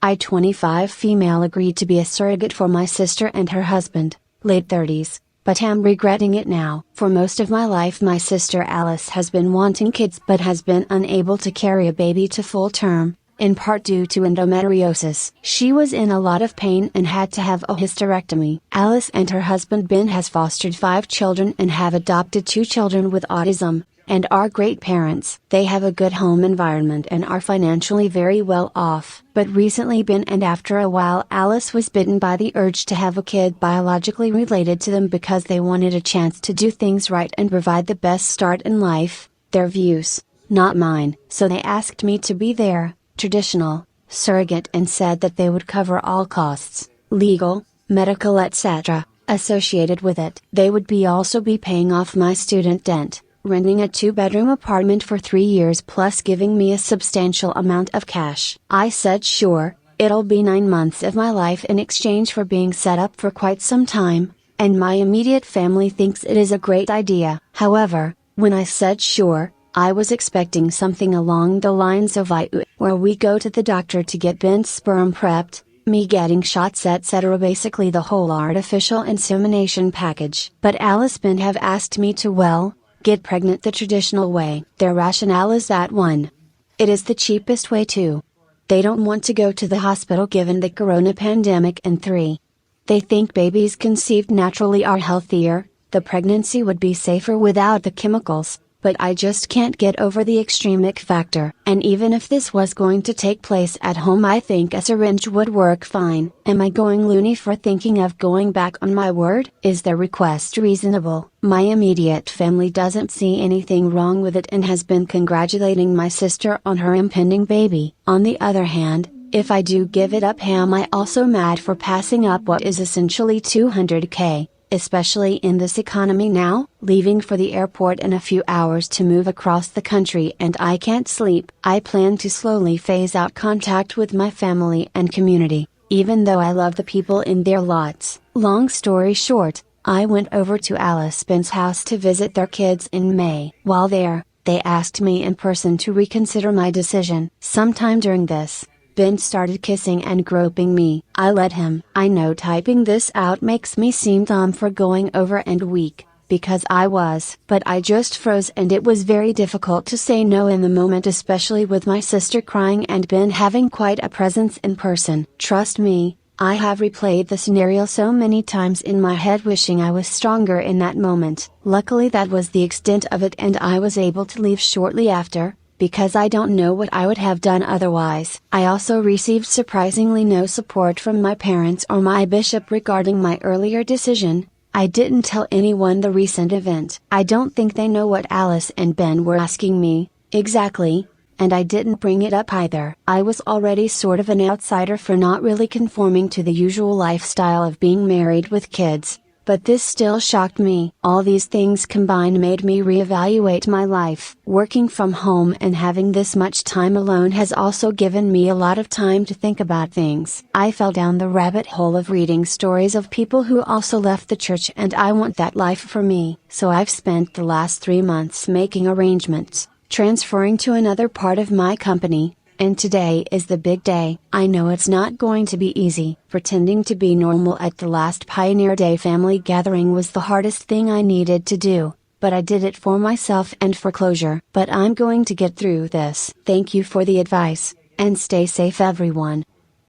I 25 female agreed to be a surrogate for my sister and her husband, late 30s, but am regretting it now. For most of my life my sister Alice has been wanting kids but has been unable to carry a baby to full term, in part due to endometriosis. She was in a lot of pain and had to have a hysterectomy. Alice and her husband Ben has fostered 5 children and have adopted 2 children with autism, and are great parents. They have a good home environment and are financially very well off. But recently Ben and after a while Alice was bitten by the urge to have a kid biologically related to them because they wanted a chance to do things right and provide the best start in life, their views, not mine. So they asked me to be their traditional surrogate and said that they would cover all costs, legal, medical etc., associated with it. They would also be paying off my student debt, renting a 2-bedroom apartment for 3 years plus giving me a substantial amount of cash. I said sure, it'll be 9 months of my life in exchange for being set up for quite some time, and my immediate family thinks it is a great idea. However, when I said sure, I was expecting something along the lines of where we go to the doctor to get Ben's sperm prepped, me getting shots etc., basically the whole artificial insemination package. But Alice Ben have asked me to get pregnant the traditional way. Their rationale is that 1. It is the cheapest way, 2. They don't want to go to the hospital given the corona pandemic, and 3. They think babies conceived naturally are healthier, the pregnancy would be safer without the chemicals. But I just can't get over the extreme ick factor. And even if this was going to take place at home I think a syringe would work fine. Am I going loony for thinking of going back on my word? Is their request reasonable? My immediate family doesn't see anything wrong with it and has been congratulating my sister on her impending baby. On the other hand, if I do give it up, am I also mad for passing up what is essentially $200K? Especially in this economy now, leaving for the airport in a few hours to move across the country and I can't sleep. I plan to slowly phase out contact with my family and community, even though I love the people in their lots. Long story short, I went over to Alice Ben's house to visit their kids in May. While there, they asked me in person to reconsider my decision. Sometime during this, Ben started kissing and groping me. I let him. I know typing this out makes me seem dumb for going over and weak, because I was. But I just froze and it was very difficult to say no in the moment, especially with my sister crying and Ben having quite a presence in person. Trust me, I have replayed the scenario so many times in my head wishing I was stronger in that moment. Luckily that was the extent of it and I was able to leave shortly after, because I don't know what I would have done otherwise. I also received surprisingly no support from my parents or my bishop regarding my earlier decision. I didn't tell anyone the recent event. I don't think they know what Alice and Ben were asking me, exactly, and I didn't bring it up either. I was already sort of an outsider for not really conforming to the usual lifestyle of being married with kids. But this still shocked me. All these things combined made me reevaluate my life. Working from home and having this much time alone has also given me a lot of time to think about things. I fell down the rabbit hole of reading stories of people who also left the church and I want that life for me. So I've spent the last 3 months making arrangements, transferring to another part of my company. And today is the big day. I know it's not going to be easy. Pretending to be normal at the last Pioneer Day family gathering was the hardest thing I needed to do, but I did it for myself and for closure. But I'm going to get through this. Thank you for the advice, and stay safe everyone.